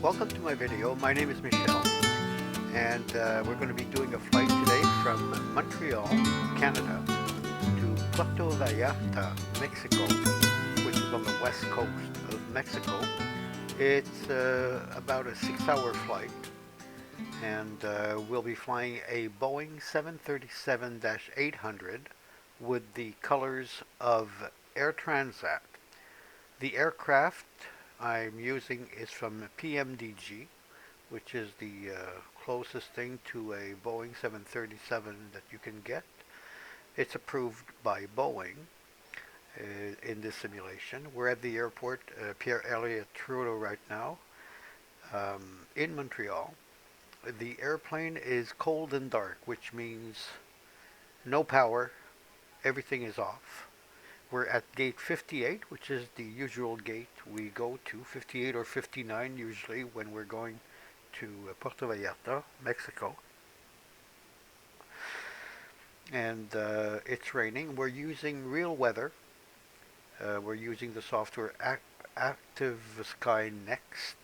Welcome to my video. My name is Michel, and we're going to be doing a flight today from Montreal, Canada, to Puerto Vallarta, Mexico, which is on the west coast of Mexico. It's about a 6-hour flight, and we'll be flying a Boeing 737-800 with the colors of Air Transat. The aircraft I'm using is from PMDG, which is the closest thing to a Boeing 737 that you can get. It's approved by Boeing in this simulation. We're at the airport, Pierre Elliott Trudeau right now, in Montreal. The airplane is cold and dark, which means no power, everything is off. We're at gate 58, which is the usual gate we go to, 58 or 59 usually when we're going to Puerto Vallarta, Mexico. And it's raining. We're using real weather. We're using the software Active Sky Next.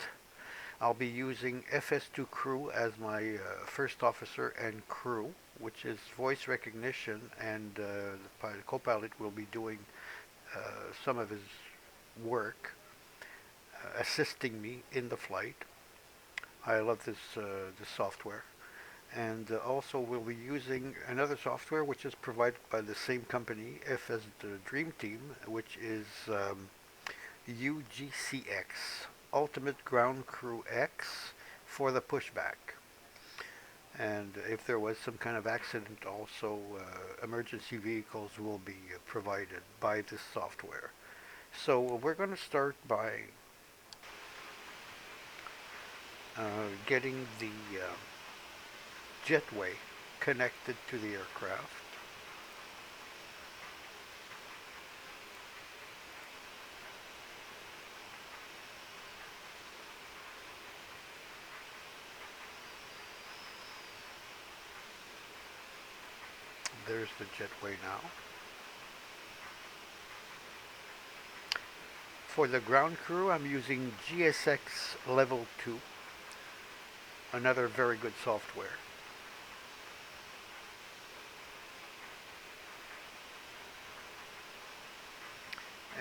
I'll be using FS2 Crew as my first officer and crew, which is voice recognition, and the co-pilot will be doing some of his work, assisting me in the flight. I love this software. And also we'll be using another software which is provided by the same company, FS the Dream Team, which is UGCX, Ultimate Ground Crew X, for the pushback. And if there was some kind of accident, also emergency vehicles will be provided by this software. So we're going to start by getting the jetway connected to the aircraft. There's the jetway now. For the ground crew, I'm using GSX Level 2, another very good software.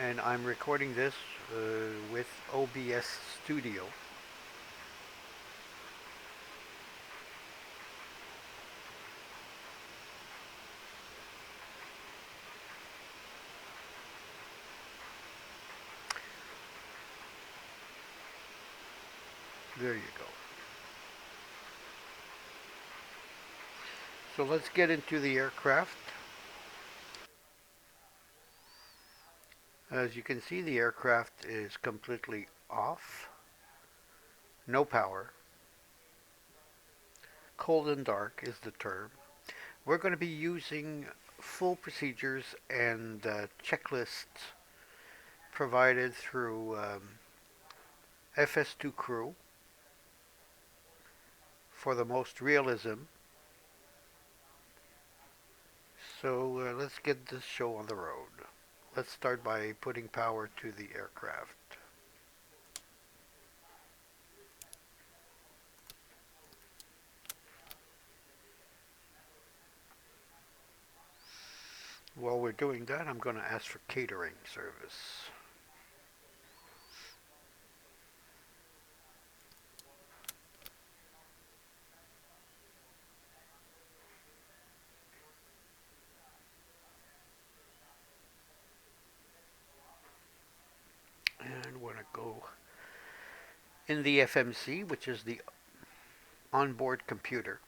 And I'm recording this with OBS Studio. There you go. So let's get into the aircraft. As you can see, the aircraft is completely off. No power. Cold and dark is the term. We're going to be using full procedures and checklists provided through FS2 Crew for the most realism. So let's get this show on the road. Let's start by putting power to the aircraft. While we're doing that, I'm going to ask for catering service. And we're going to go in the FMC, which is the onboard computer.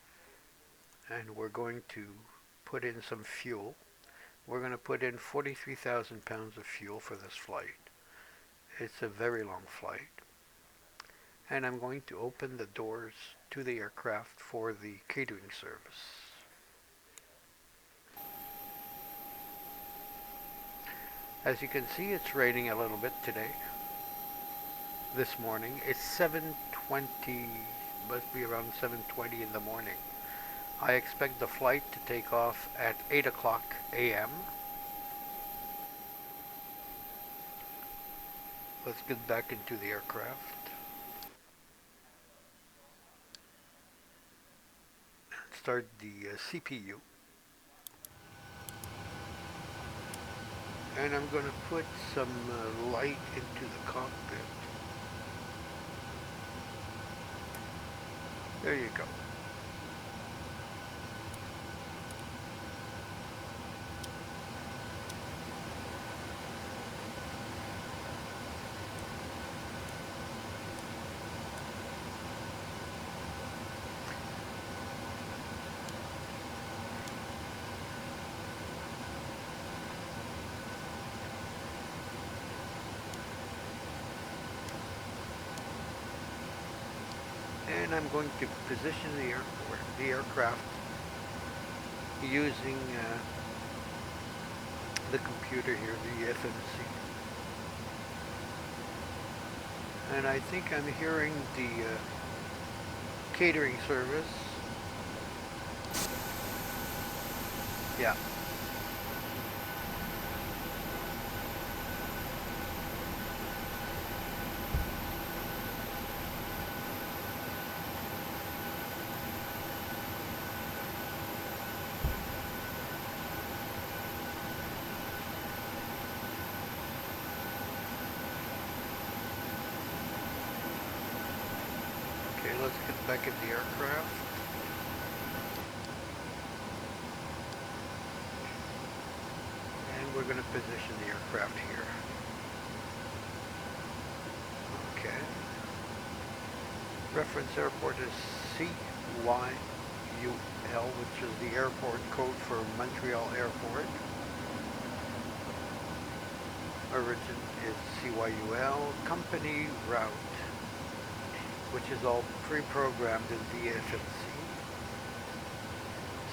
And we're going to put in some fuel. We're going to put in 43,000 pounds of fuel for this flight. It's a very long flight. And I'm going to open the doors to the aircraft for the catering service. As you can see, it's raining a little bit today. This morning, it's 7:20, must be around 7:20 in the morning. I expect the flight to take off at 8 o'clock a.m. Let's get back into the aircraft. start the CPU. And I'm going to put some light into the cockpit. There you go. And I'm going to position the aircraft using the computer here, the FMC. And I think I'm hearing the catering service. Yeah. Okay, let's get back in the aircraft. And we're going to position the aircraft here. Okay. Reference airport is CYUL, which is the airport code for Montreal Airport. Origin is CYUL. Company route, which is all pre-programmed in the FMC.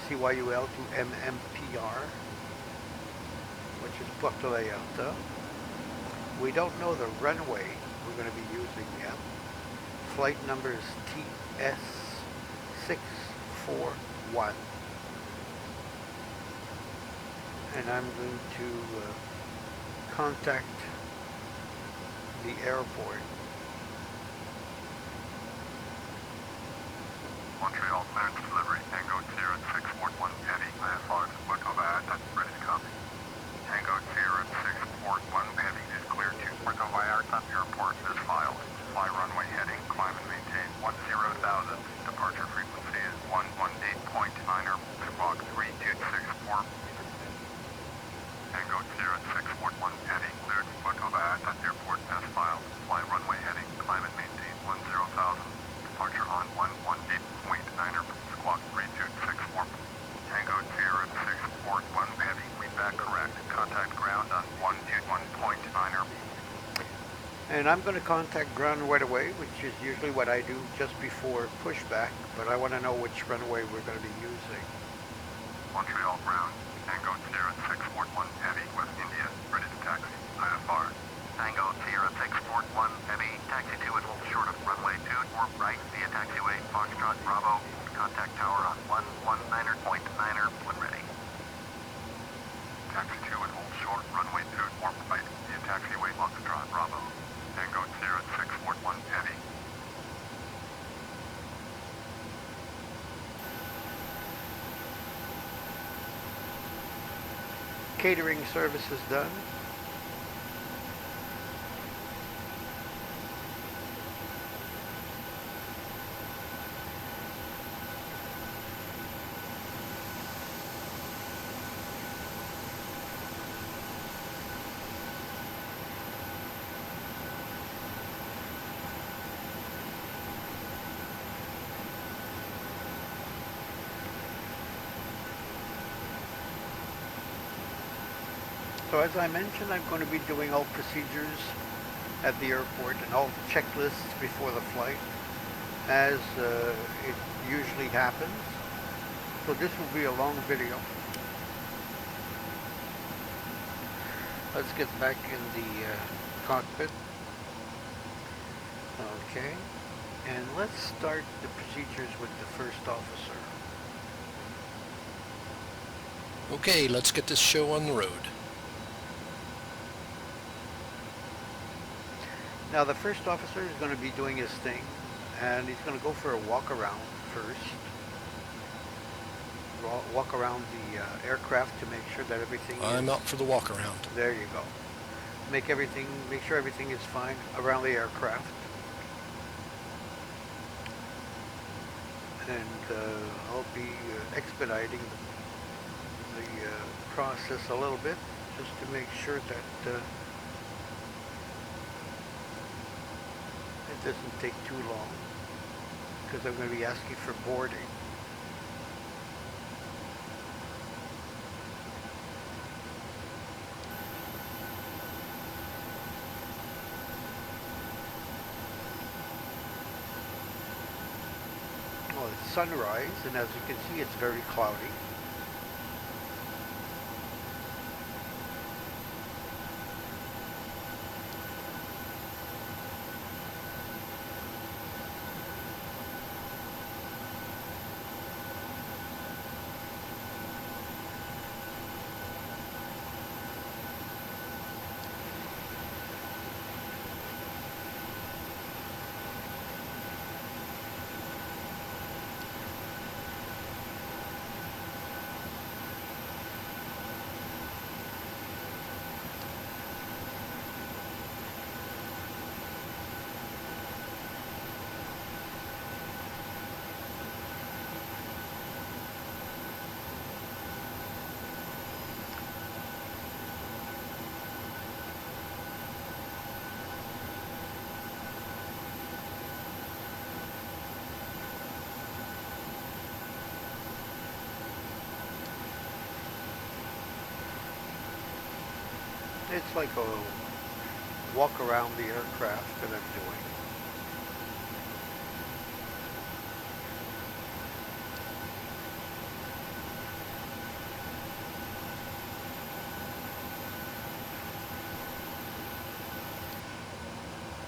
CYUL to MMPR, which is Puerto Vallarta. We don't know the runway we're going to be using yet. Flight number is TS641. And I'm going to contact the airport. Montreal clearance delivery, Tango Sierra 641 Eddie, IFR to Puerto Vallarta, British copy. Tango Sierra 641 Eddie is cleared to Puerto Vallarta Airport as filed. Fly runway heading, climb and maintain 10,000. Departure frequency is 118.9er, squawk 3264. Tango Sierra 641 Eddie, cleared to Puerto Vallarta Airport as filed. Fly runway heading, climb and maintain 10,000. Departure on 118.9er, squawk 3264. Tango Sierra 641 Heavy, read back correct. Contact ground on 121.9er. And I'm going to contact ground right away, which is usually what I do just before pushback, but I want to know which runway we're going to be using. Montreal ground, Tango Sierra 641 Heavy, West India, British taxi, IFR. Tango Sierra 641 Heavy, taxi to and hold short of runway 2 or right via taxiway Foxtrot Bravo. Contact tower on 119.9er when ready. Taxi to and hold short runway 2 or right via taxiway Foxtrot Bravo. Tango Sierra 641 Heavy. Catering service is done. So as I mentioned, I'm going to be doing all procedures at the airport and all checklists before the flight, as it usually happens. So this will be a long video. Let's get back in the cockpit. Okay, and let's start the procedures with the first officer. Okay, let's get this show on the road. Now the first officer is going to be doing his thing, and he's going to go for a walk around first. walk around the aircraft to make sure that everything I'm is... out for the walk around. There you go. Make sure everything is fine around the aircraft. And I'll be expediting the process a little bit just to make sure that it doesn't take too long, because I'm going to be asking for boarding. Well, it's sunrise, and as you can see, it's very cloudy. It's like a walk around the aircraft that I'm doing.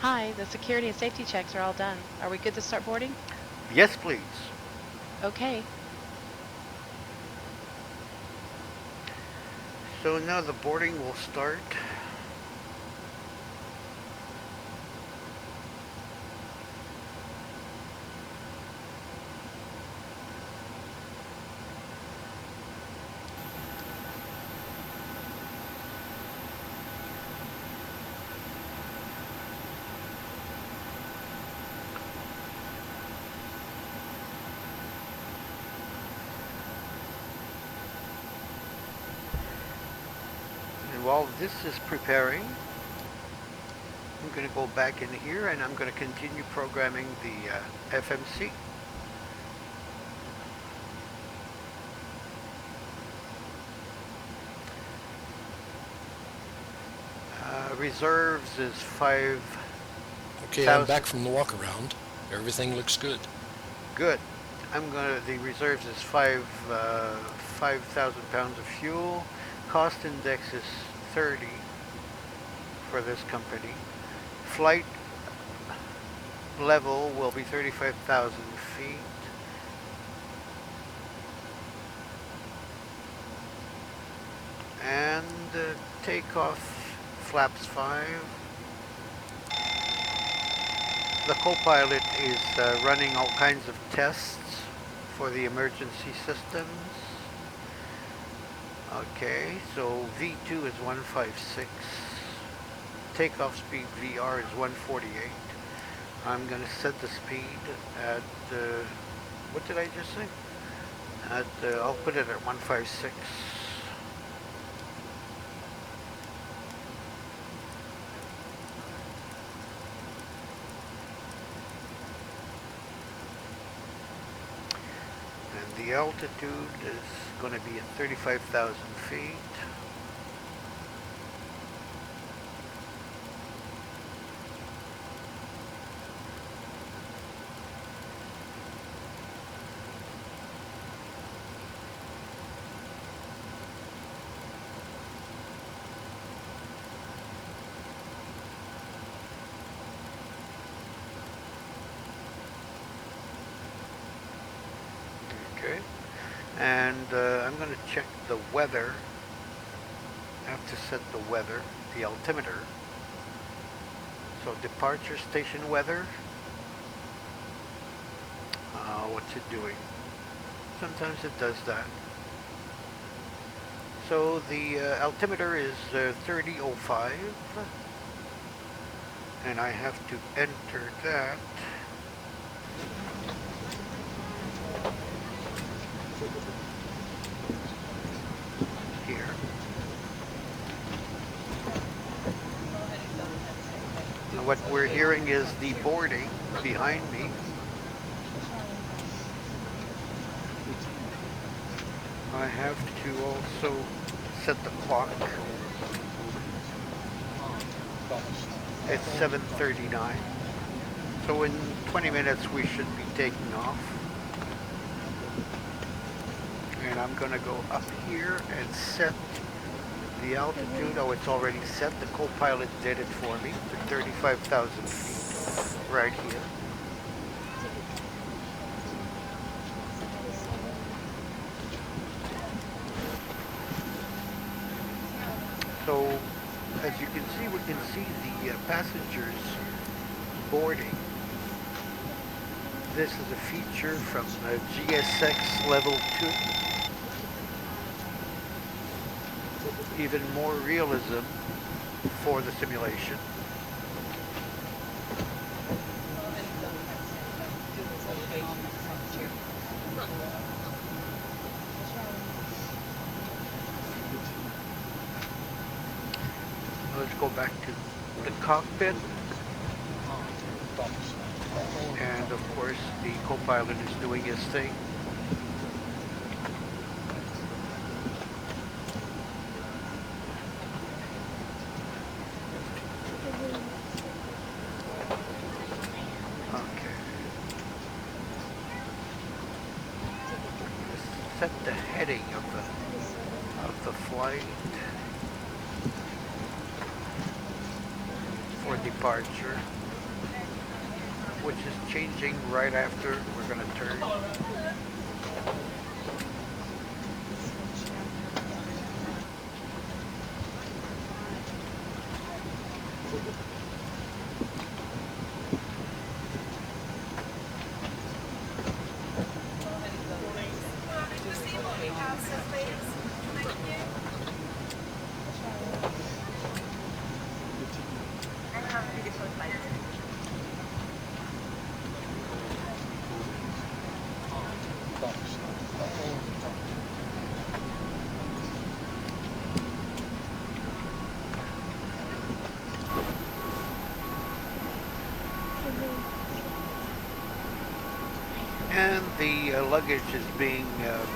Hi, the security and safety checks are all done. Are we good to start boarding? Yes, please. Okay. So now the boarding will start. And while this is preparing, I'm going to go back in here and I'm going to continue programming the FMC. Reserves is 5,000. Okay, I'm back from the walk around. Everything looks good. Good. The reserves is 5,000 pounds of fuel. Cost index is 30 for this company. Flight level will be 35,000 feet. And takeoff flaps 5. The co-pilot is running all kinds of tests for the emergency systems. Okay, so V2 is 156. Takeoff speed VR is 148. I'm going to set the speed at, what did I just say? I'll put it at 156. And the altitude is going to be at 35,000 feet. Okay, and I'm going to check the weather. I have to set the weather, the altimeter. So departure station weather. What's it doing? Sometimes it does that. So the altimeter is 3005, and I have to enter that. Here. What we're hearing is the boarding behind me. I have to also set the clock. It's 7:39. So in 20 minutes we should be taking off. And I'm going to go up here and set the altitude. Oh, it's already set. The co-pilot did it for me to 35,000 feet right here. So as you can see, we can see the passengers boarding. This is a feature from GSX Level 2. Even more realism for the simulation. Let's go back to the cockpit. And of course the co-pilot is doing his thing. Okay. Set the heading of the flight for departure, which is changing right after we're going to turn. And the luggage is being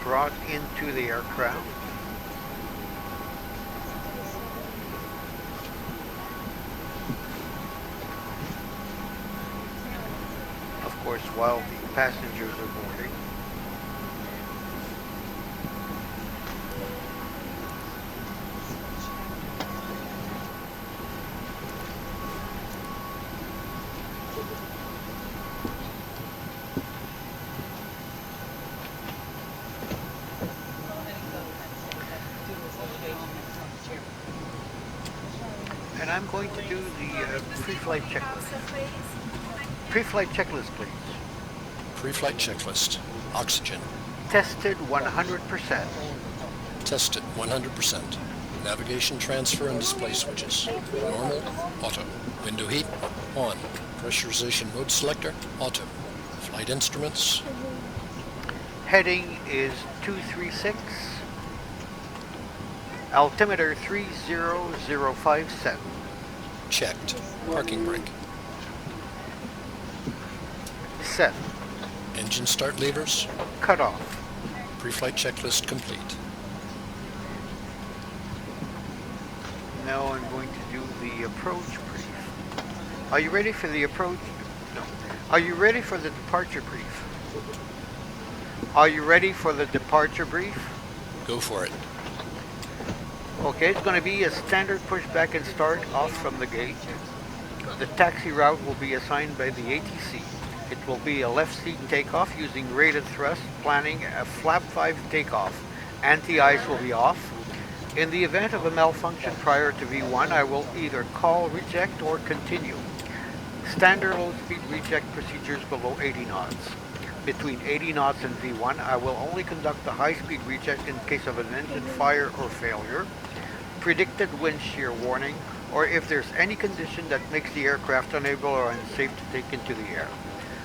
brought into the aircraft. Of course, while the passengers are boarding. And I'm going to do the pre-flight checklist. Pre-flight checklist, please. Pre-flight checklist. Oxygen. Tested 100%. Tested 100%. Navigation transfer and display switches. Normal, auto. Window heat, on. Pressurization mode selector, auto. Flight instruments. Heading is 236. Altimeter 3005 set. Checked. Parking brake. Set. Engine start levers. Cut off. Pre-flight checklist complete. Now I'm going to do the approach brief. Are you ready for the approach? No. Are you ready for the departure brief? Are you ready for the departure brief? Go for it. Okay, it's going to be a standard push back and start off from the gate. The taxi route will be assigned by the ATC. It will be a left seat takeoff using rated thrust, planning a flap 5 takeoff. Anti-ice will be off. In the event of a malfunction prior to V1, I will either call reject or continue. Standard low speed reject procedures below 80 knots. between 80 knots and V1. I will only conduct a high-speed recheck in case of an engine fire or failure, predicted wind shear warning, or if there's any condition that makes the aircraft unable or unsafe to take into the air.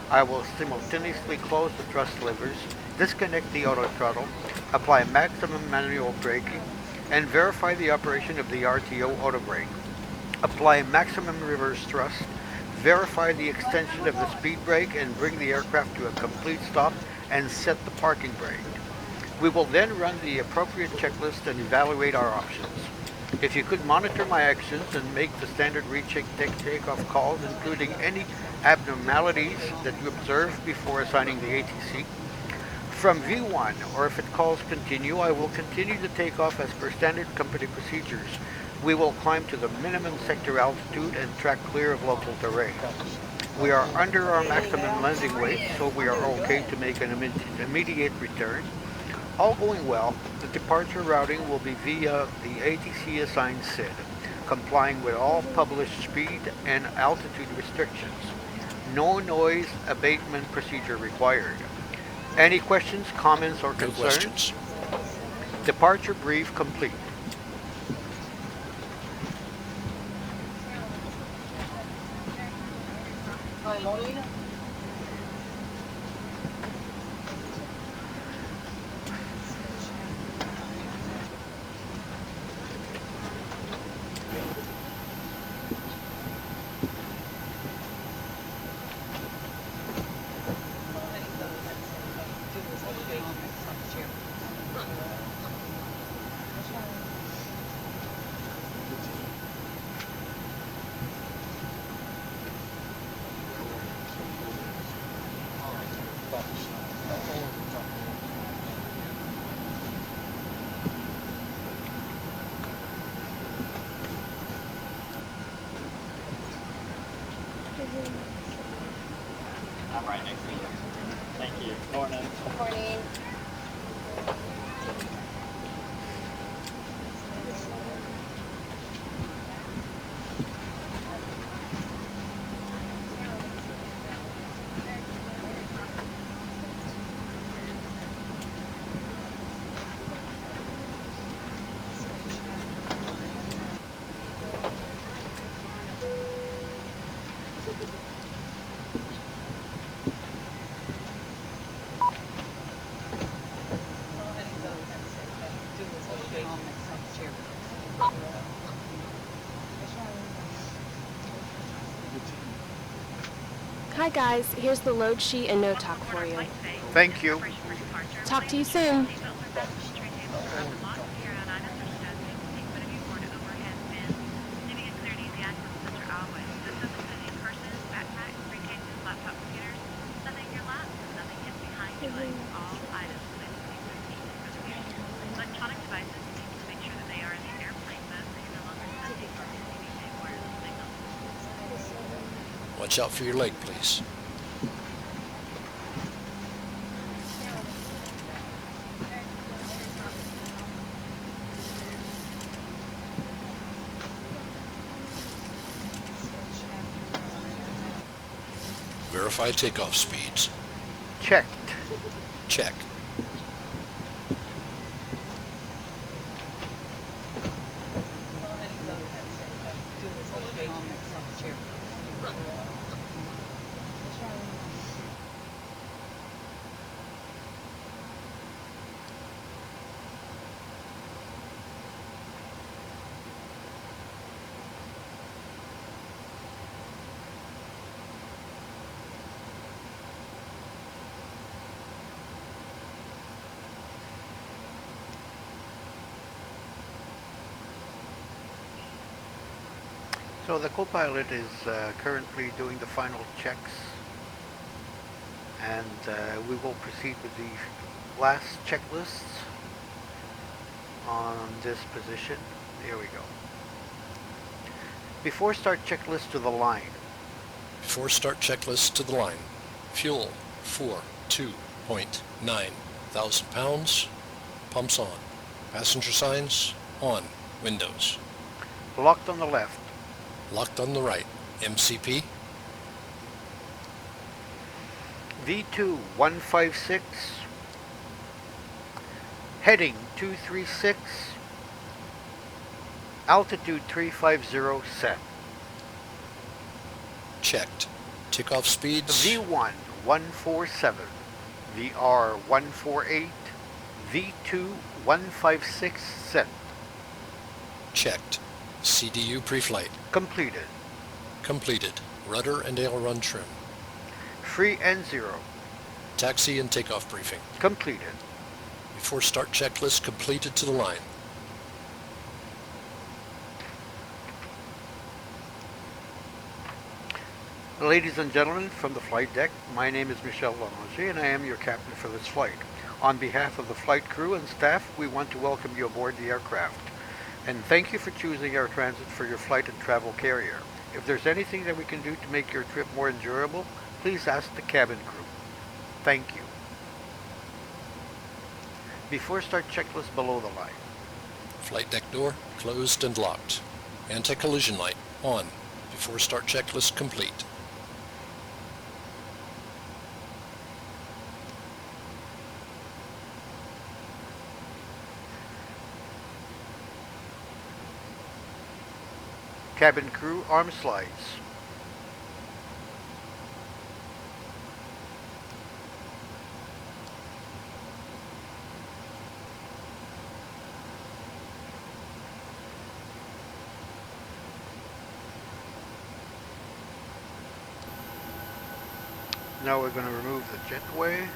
I will simultaneously close the thrust levers, disconnect the auto throttle, apply maximum manual braking, and verify the operation of the RTO auto brake. Apply maximum reverse thrust, verify the extension of the speed brake, and bring the aircraft to a complete stop and set the parking brake. We will then run the appropriate checklist and evaluate our options. If you could monitor my actions and make the standard recheck takeoff calls, including any abnormalities that you observe before assigning the ATC. From V1, or if it calls continue, I will continue the takeoff as per standard company procedures. We will climb to the minimum sector altitude and track clear of local terrain. We are under our maximum landing weight, so we are okay to make an immediate return. All going well, the departure routing will be via the ATC assigned SID, complying with all published speed and altitude restrictions. No noise abatement procedure required. Any questions, comments, or No concerns? questions. Departure brief complete. I'm right next to you. Thank you. Morning. Morning. Hi guys, here's the load sheet and note talk for you. Thank you. Talk to you soon. Electronic devices, you need to make sure that they are in the airplane mode so you're no longer sending or receiving a wireless signal. Watch out for your leg, please. Verify takeoff speeds. Checked. Check. So the co-pilot is currently doing the final checks, and we will proceed with the last checklists on this position. Here we go. Before start checklist to the line. Before start checklist to the line. Fuel 42.9 thousand pounds. Pumps on. Passenger signs on. Windows. Locked on the left. Locked on the right. MCP. V2 156, heading 236, altitude 350 set. Checked. Takeoff speeds. V1 147, VR 148, V2 156 set. Checked. CDU preflight. Completed. Completed. Rudder and aileron trim. Free N0. Taxi and takeoff briefing. Completed. Before start checklist completed to the line. Ladies and gentlemen, from the flight deck, my name is Michel Loranger and I am your captain for this flight. On behalf of the flight crew and staff, we want to welcome you aboard the aircraft. And thank you for choosing Air Transit for your flight and travel carrier. If there's anything that we can do to make your trip more endurable, please ask the cabin crew. Thank you. Before start checklist below the line. Flight deck door closed and locked. Anti-collision light on. Before start checklist complete. Cabin crew arm slides. Now we're going to remove the jetway.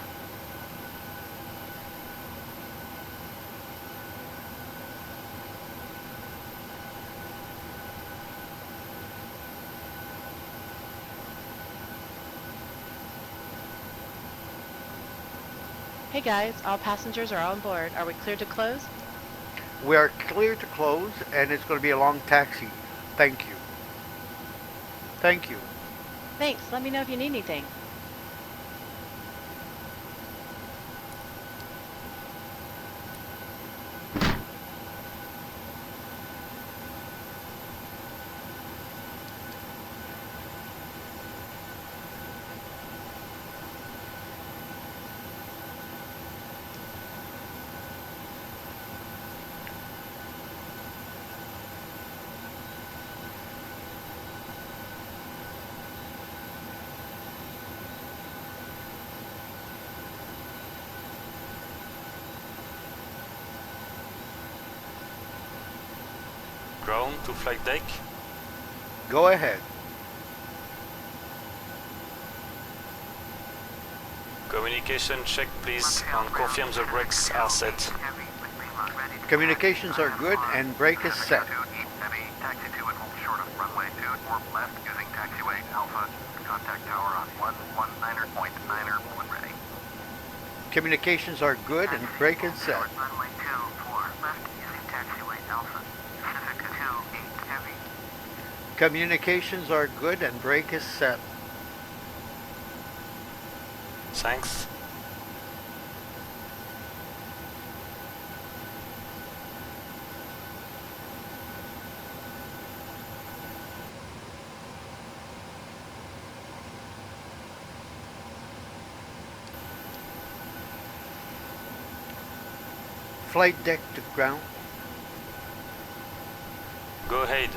Hey guys, all passengers are on board. Are we cleared to close? We are clear to close, and it's going to be a long taxi. Thank you. Thank you. Thanks. Let me know if you need anything. Ground to flight deck. Go ahead. Communication check please and confirm the brakes are set. Communications are good and brake is set. Heavy, taxi to and hold short of runway 24 left using taxiway Alpha. Contact tower on 119.9er when ready. Communications are good and brake is set. Runway 24 left using taxiway Alpha. Pacific 28 heavy. Communications are good and brake is set. Thanks. Flight deck to ground. Go ahead.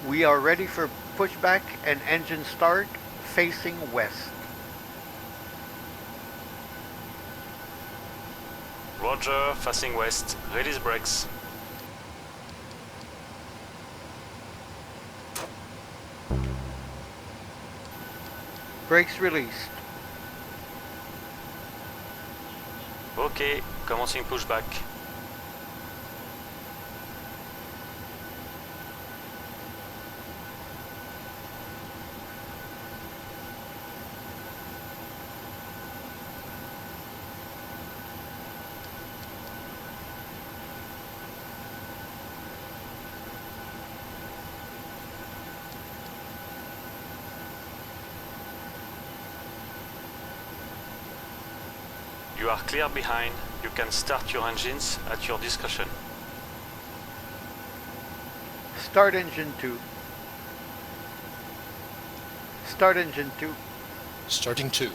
We are ready for pushback and engine start facing west. Roger, facing west. Release brakes. Brakes released. Ok, commencing pushback. You are clear behind. You can start your engines at your discretion. Start engine 2. Start engine 2. Starting 2.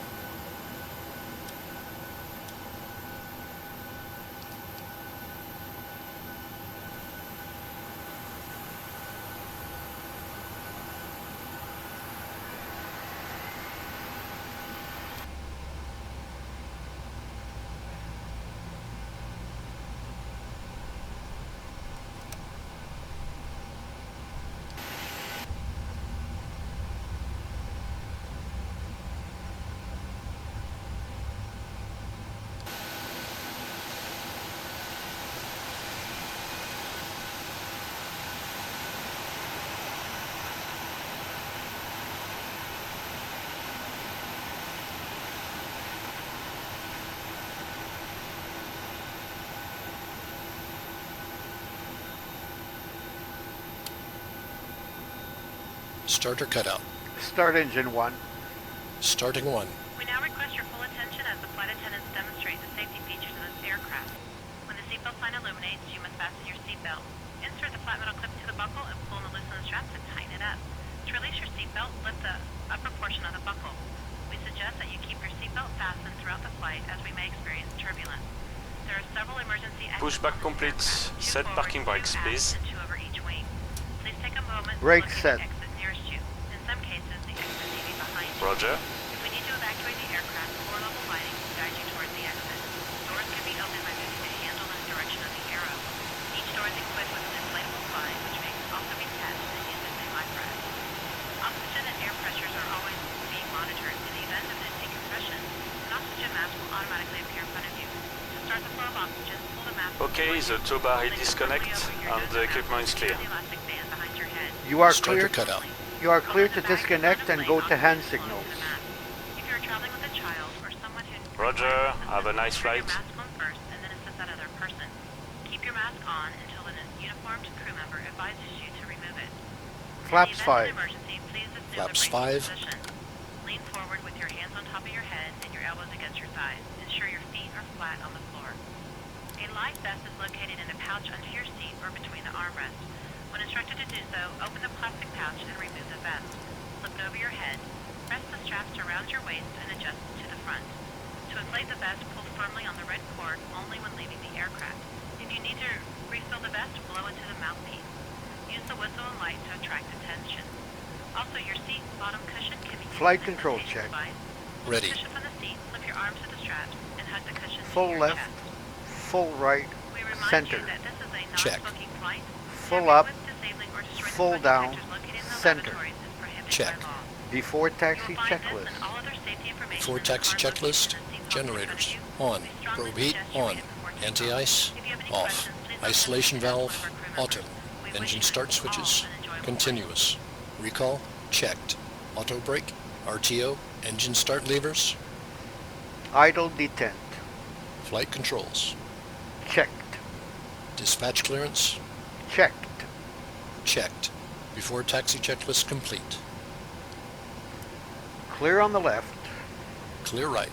Starter cutout. Start engine 1. Starting 1. We now request your full attention as the flight attendants demonstrate the safety features of this aircraft. When the seatbelt sign illuminates, you must fasten your seatbelt. Insert the flat metal clip to the buckle and pull on the loosen straps and tighten it up. To release your seatbelt, lift the upper portion of the buckle. We suggest that you keep your seatbelt fastened throughout the flight as we may experience turbulence. There are several emergency exits. Pushback complete. Set parking brakes, please. And 2 over each wing. Please take a moment to Brake look set. at the exit nearest you. In some cases, the exit may be behind you. Roger. If we need to evacuate the aircraft, floor-level lighting will guide you towards the exit. Doors can be opened by moving the handle in the direction of the arrow. Each door is equipped with an inflatable slide, which may also be attached and used as a life raft. Oxygen and air pressures are always being monitored. In the event of a decompression, an oxygen mask will automatically appear in front of you. To start the flow of oxygen, pull the mask. Okay, the tow bar is disconnect and the equipment is clear. You are Starter clear. cutout. You are clear to disconnect and go to hand signals. If you are traveling with a child or someone who Roger, have a nice Put your flight. mask on first and then assist that other person. Keep your mask on until a uniformed crew member advises you to remove it. Flaps In the event 5. of an emergency, please assume Flaps the brace 5. position. Lean forward with your hands on top of your head and your elbows against your thighs. Ensure your feet are flat on the floor. A life vest is located in a pouch under your seat or between the armrests. When instructed to do so, open the plastic pouch and remove the vest. Slip it over your head. Press the straps around your waist and adjust to the front. To inflate the vest, pull firmly on the red cord only when leaving the aircraft. If you need to refill the vest, blow into the mouthpiece. Use the whistle and light to attract attention. Also, your seat bottom cushion can be used Flight as a control safety check. device. Pull Ready. the cushion from the seat, slip your arms to the straps, and hug the cushion to Full your left, chest. full right, We remind center. you that this is a Check. non-smoking flight. Full Tampering up, with, disabling, or destroying the full smoke down, detectors located in the center. laboratories is prohibited Check. by law. Before You taxi will find this checklist. and all other safety information Before in the taxi card checklist. located in the seat post in front of Generators. you. On. We strongly Probe heat. suggest you On. read it before takeoff. Anti-ice. If you have any Off. questions, please let us Isolation know. valve. One of our crew members. Auto. We wish Engine you start all switches. an enjoyable Continuous. Recall. Checked. Auto brake. RTO. Engine start levers. Idle detent. Flight controls. Checked. Dispatch clearance. Checked. Checked. Before taxi checklist complete. Clear on the left. Clear right.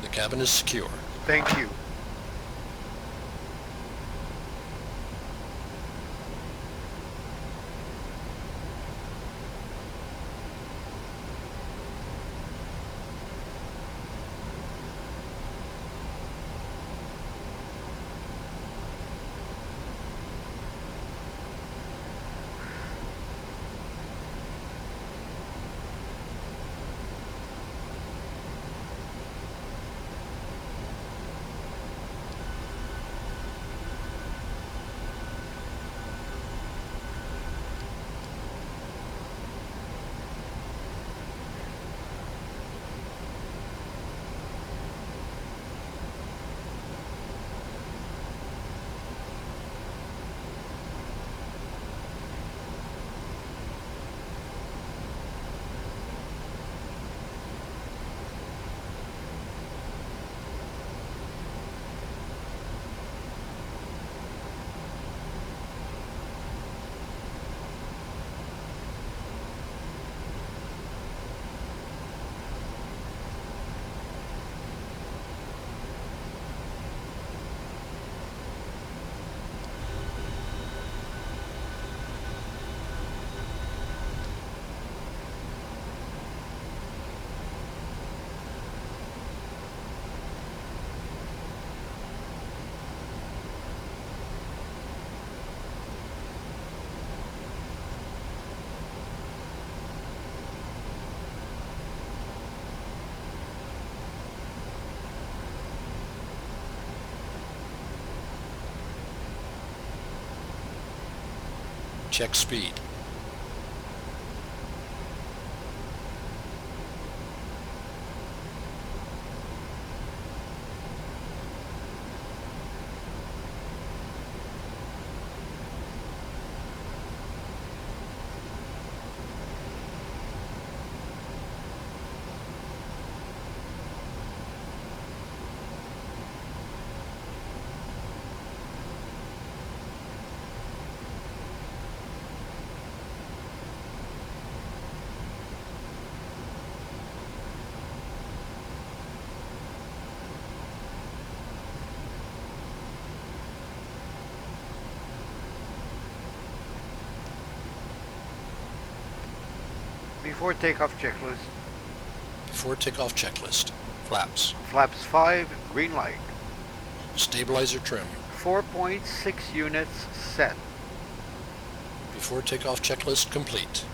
The cabin is secure. Thank you. Check speed. Before takeoff checklist. Before takeoff checklist. Flaps. Flaps 5, green light. Stabilizer trim. 4.6 units set. Before takeoff checklist complete.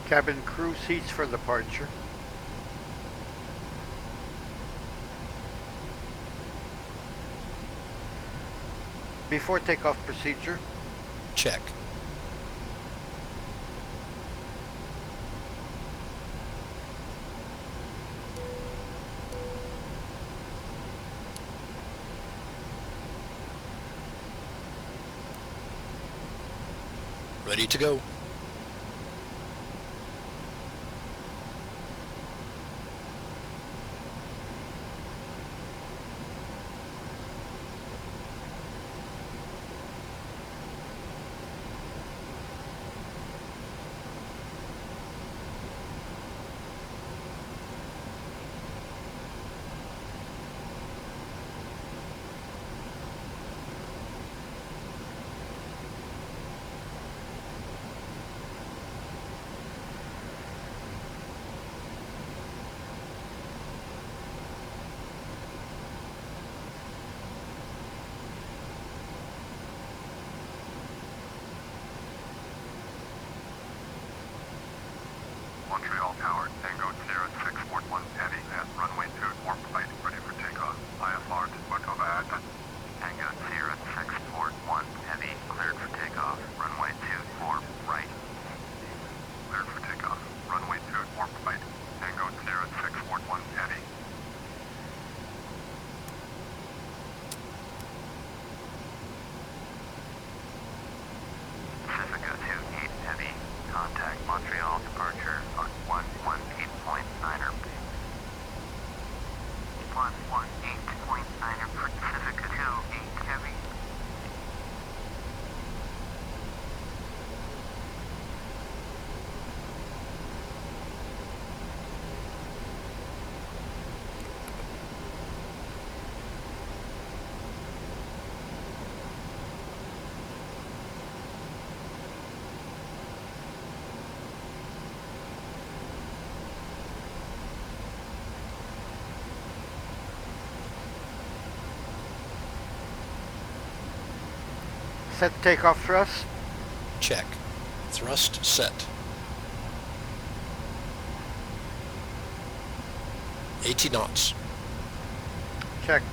Cabin crew seats for departure. Before takeoff procedure. Check. Ready to go. Montreal Tower, Tango Sierra 641 heavy at runway 24 flight, ready for takeoff. IFR to Puerto Vallarta. Tango Sierra 641 heavy, cleared for takeoff. Runway 24 right. Cleared for takeoff. Runway 24 flight. Tango Sierra 641 heavy. Pacifica 28 heavy. Contact Montreal departure on 118.9er. 118.9er for Pacifica 28 heavy. Set takeoff thrust. Check. Thrust set. 80 knots. Checked.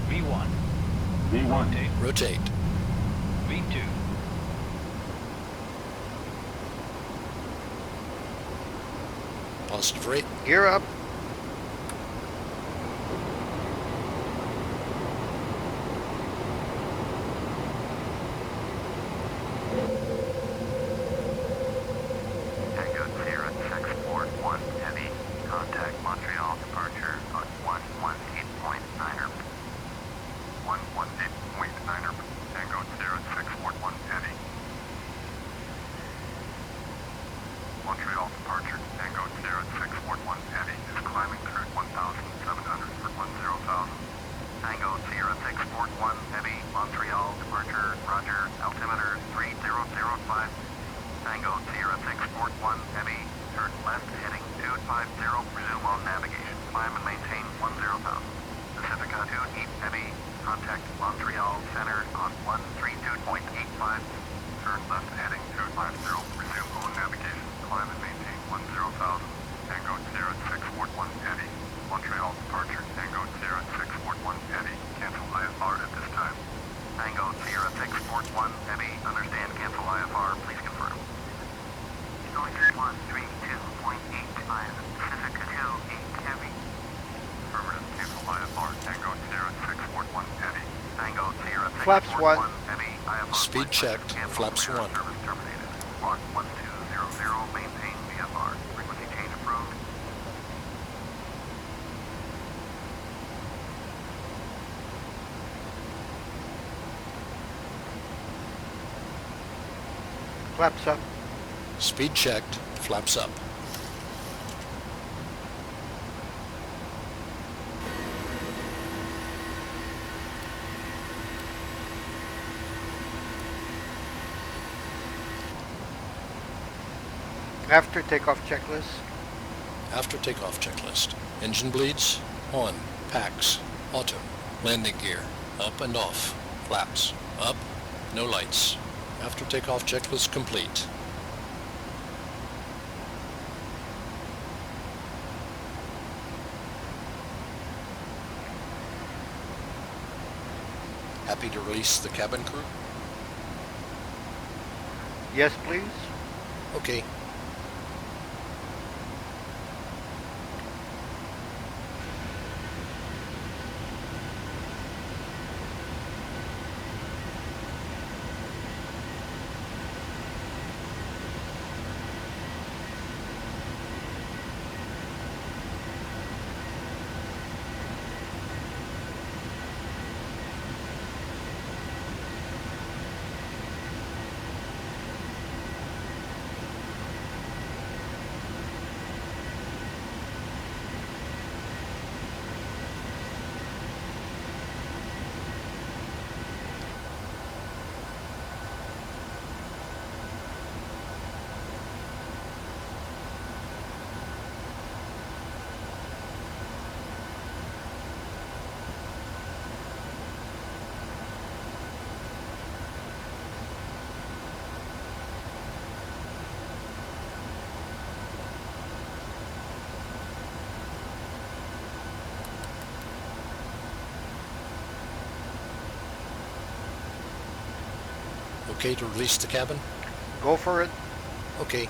V1. V1. Rotate. V2. Positive rate. Gear up. Montreal departure. Tango Sierra 641 Eddie is climbing through 1,700 for 10,000. Tango Sierra 641 Eddie, Montreal departure. Roger, altimeter 3005. Tango Sierra 641 Eddie, turn left heading 250, resume on navigation. Climb and maintain 10,000. Pacifica 2 East Eddie, contact Montreal Center on 132.85. Turn left heading 250, resume on navigation. Climb and maintain 10,000. Tango Sierra 641 Eddie, Montreal departure. Tango Sierra 641 Eddie, cancel IFR at this time. Tango Sierra 641 Eddie, understand, cancel IFR, please confirm. Loranger 132.85, Pacifica 2 8 Heavy. Affirmative, cancel IFR, Tango Sierra 641 Eddie. Tango Sierra 641 Flaps 1. Eddie, IFR. Speed checked, flaps 1. Service terminated. Squawk 1200, maintain VFR. Frequency change approved. Flaps up. Speed checked, flaps up. After takeoff checklist. After takeoff checklist. Engine bleeds, on, packs, auto, landing gear, up and off, flaps, up, no lights. After takeoff checklist complete. Happy to release the cabin crew? Yes, please. Okay. Okay to release the cabin? Go for it. Okay.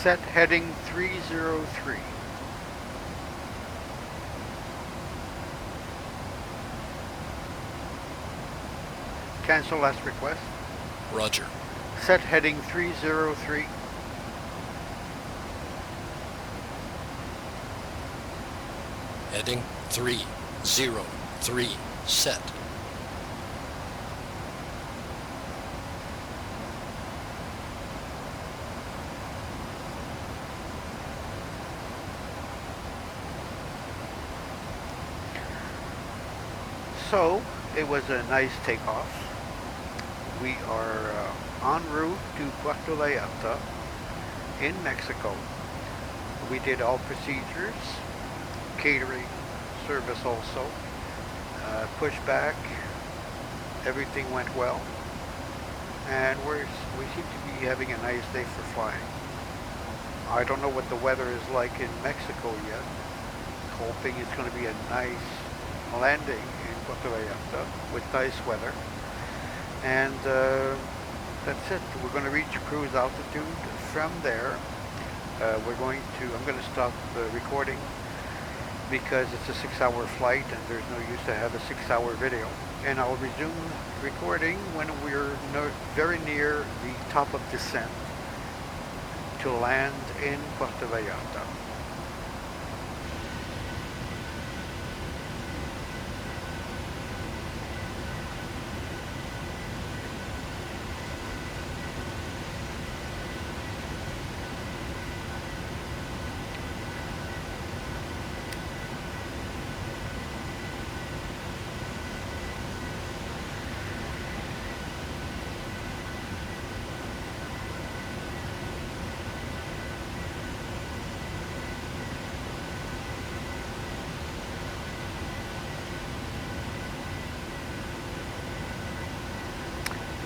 Set heading 303. Cancel last request. Roger. Set heading 303. Heading 303. Set. So, it was a nice takeoff. We are en route to Puerto Vallarta in Mexico. We did all procedures, catering, service also, pushback, everything went well, and we seem to be having a nice day for flying. I don't know what the weather is like in Mexico yet. Hoping it's going to be a nice landing in Puerto Vallarta with nice weather. And that's it. We're going to reach cruise altitude. From there, I'm going to stop recording because it's a 6-hour flight and there's no use to have a 6-hour video. And I'll resume recording when we're very near the top of descent to land in Puerto Vallarta.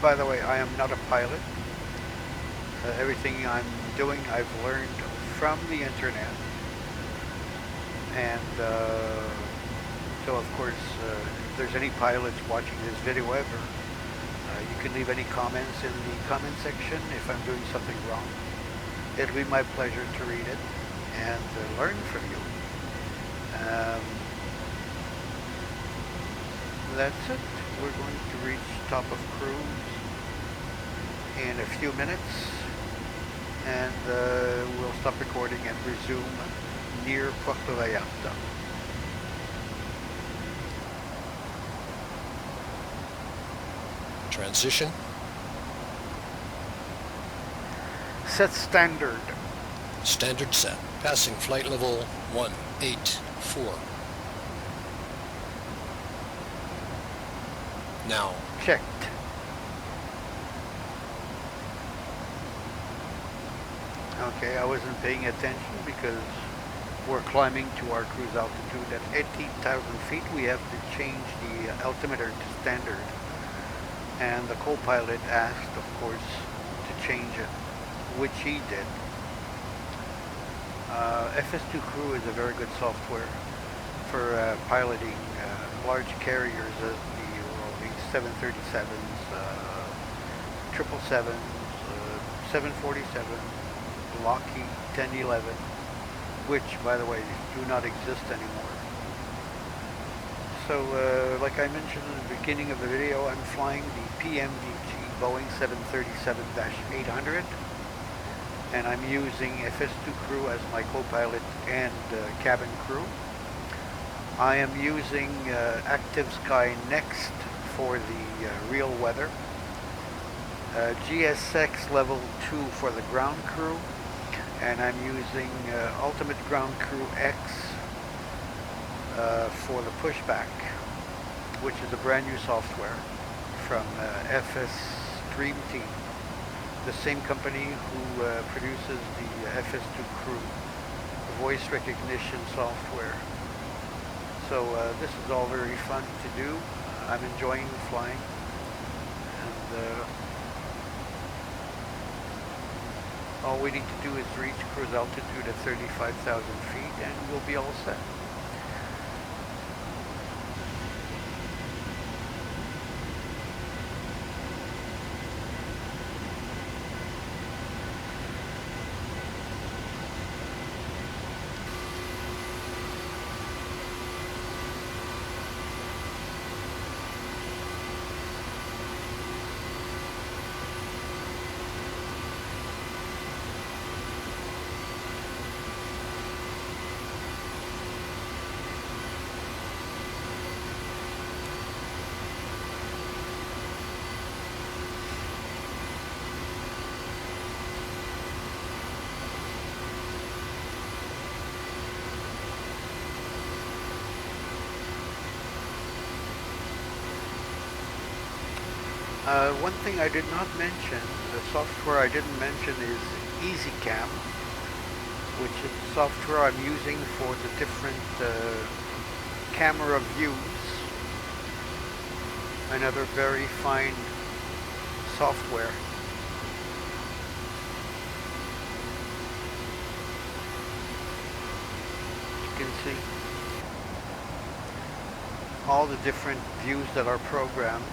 By the way, I am not a pilot. Everything I'm doing I've learned from the internet. And so of course, if there's any pilots watching this video ever, you can leave any comments in the comment section if I'm doing something wrong. It'll be my pleasure to read it and learn from you. That's it. We're going to reach top of cruise in a few minutes, and we'll stop recording and resume near Puerto Vallarta. Transition. Set standard. Standard set. Passing flight level 184. Now. Checked. Okay, I wasn't paying attention because we're climbing to our cruise altitude at 18,000 feet. We have to change the altimeter to standard. And the co-pilot asked, of course, to change it, which he did. FS2 Crew is a very good software for piloting large carriers as the 737s, 777s, 747, Lockheed 1011, which, by the way, do not exist anymore. So, like I mentioned in the beginning of the video, I'm flying the PMDG Boeing 737-800, and I'm using FS2 Crew as my co-pilot and cabin crew. I am using Active Sky Next for the real weather, GSX Level 2 for the ground crew, and I'm using Ultimate Ground Crew X for the pushback, which is a brand new software from FS Dream Team, the same company who produces the FS2 Crew voice recognition software. So this is all very fun to do. I'm enjoying flying, and all we need to do is reach cruise altitude at 35,000 feet and we'll be all set. One thing I did not mention, the software I didn't mention is EasyCam, which is the software I'm using for the different camera views. Another very fine software. You can see all the different views that are programmed.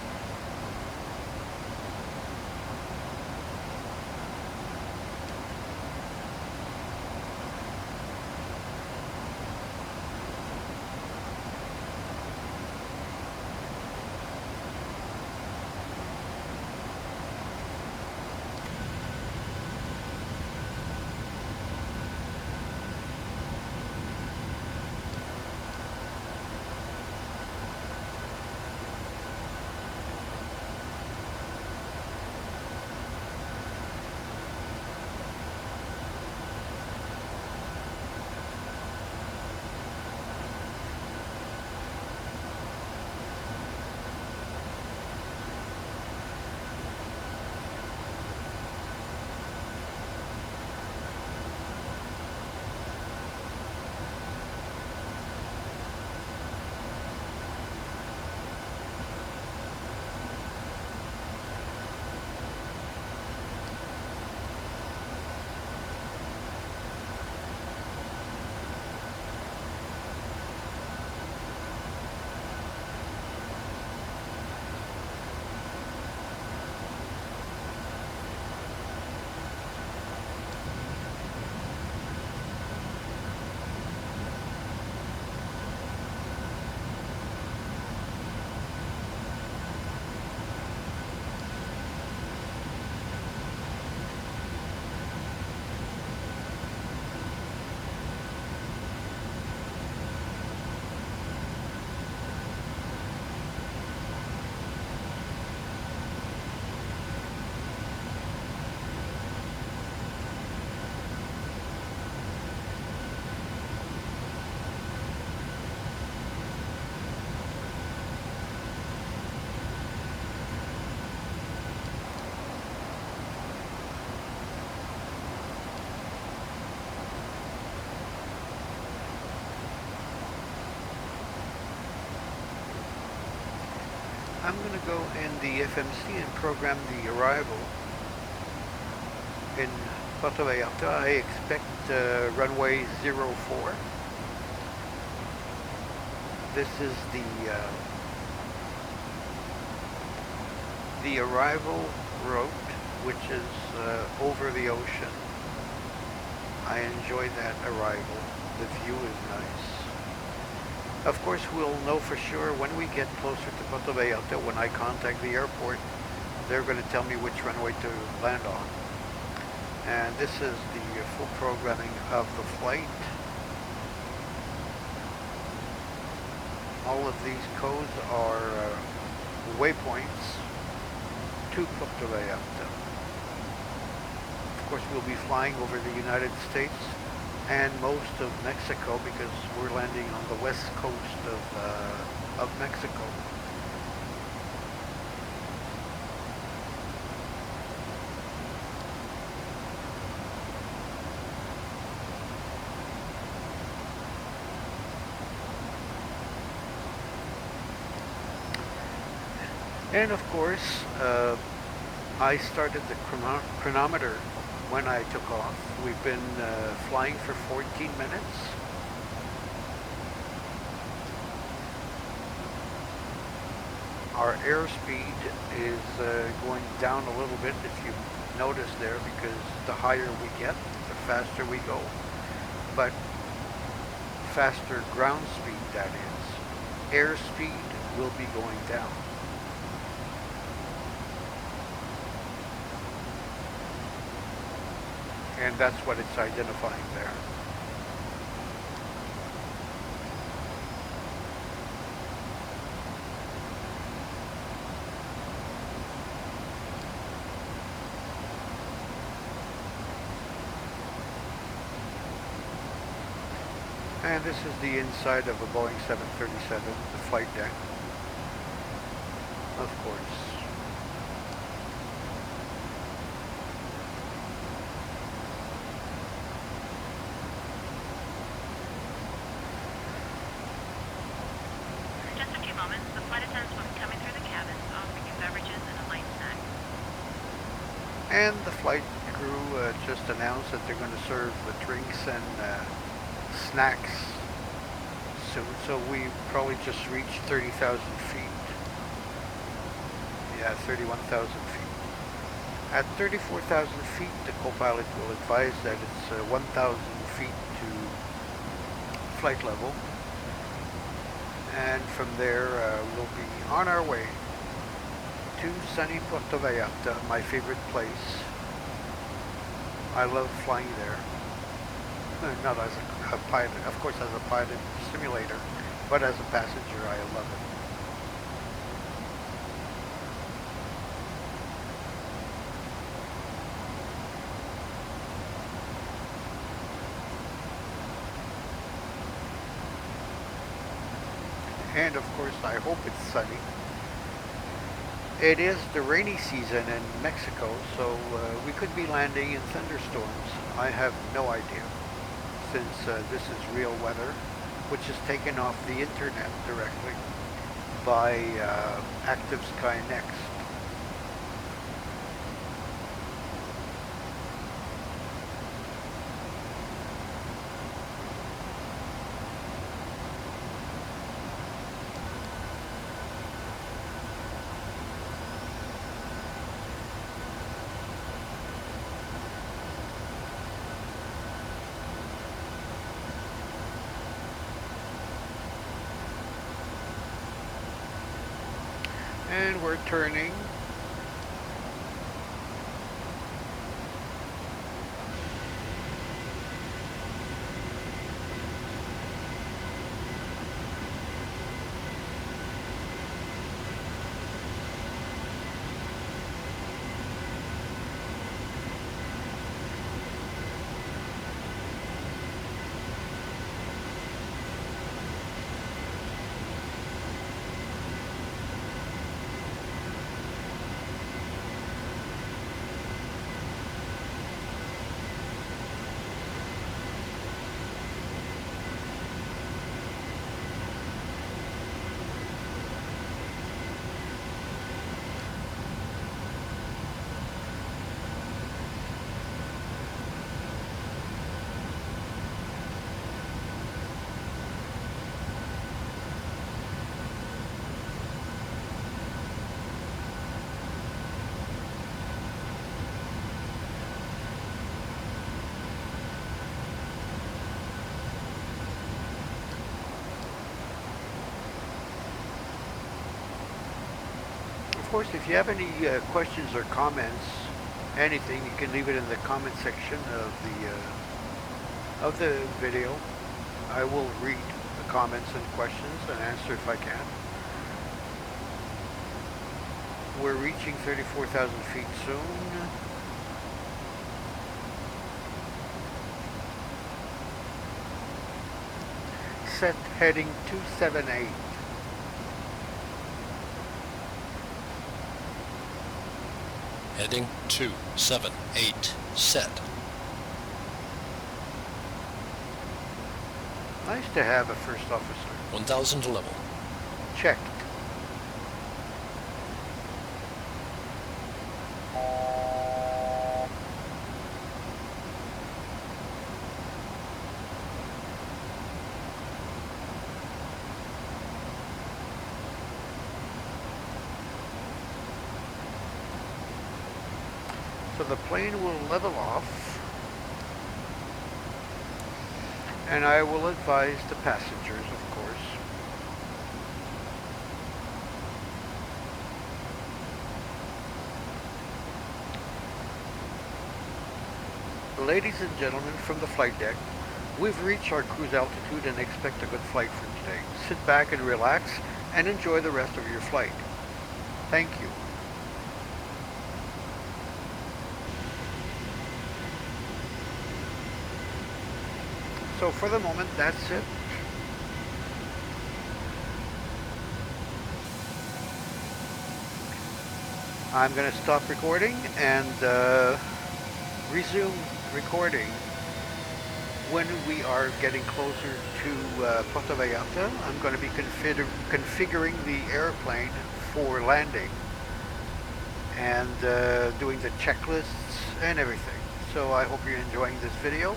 I'm going to go in the FMC and program the arrival in Puerto Vallarta. I expect runway 04. This is the arrival route, which is over the ocean. I enjoy that arrival. The view is nice. Of course, we'll know for sure when we get closer to Puerto Vallarta. When I contact the airport, they're going to tell me which runway to land on. And this is the full programming of the flight. All of these codes are waypoints to Puerto Vallarta. Of course, we'll be flying over the United States and most of Mexico because we're landing on the west coast of Mexico. And of course, I started the chronometer when I took off. We've been flying for 14 minutes. Our airspeed is going down a little bit, if you notice there, because the higher we get, the faster we go. But faster ground speed, that is. Airspeed will be going down. And that's what it's identifying there. And this is the inside of a Boeing 737, the flight deck, of course. The flight attendants will be coming through the cabins, offering you beverages and a light snack. And the flight crew just announced that they're going to serve the drinks and snacks soon. So we probably just reached 30,000 feet. Yeah, 31,000 feet. At 34,000 feet, the co-pilot will advise that it's 1,000 feet to flight level. And from there, we'll be on our way to sunny Puerto Vallarta, my favorite place. I love flying there. Not as a pilot, of course as a pilot simulator, but as a passenger, I love it. And of course, I hope it's sunny. It is the rainy season in Mexico, so we could be landing in thunderstorms. I have no idea, since this is real weather, which is taken off the internet directly by Active Sky Next. And we're turning. of course, if you have any questions or comments, anything, you can leave it in the comment section of the video. I will read the comments and questions and answer if I can. We're reaching 34,000 feet soon. Set heading 278. Heading 278. Set. Nice to have a first officer. 1000 level. Checked. So the plane will level off, and I will advise the passengers, of course. Ladies and gentlemen from the flight deck, we've reached our cruise altitude and expect a good flight for today. Sit back and relax and enjoy the rest of your flight. Thank you. So for the moment, that's it. I'm going to stop recording and resume recording when we are getting closer to Puerto Vallarta. I'm going to be configuring the airplane for landing and doing the checklists and everything. So I hope you're enjoying this video.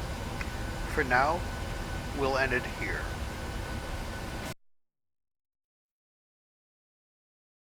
For now, we'll end it here.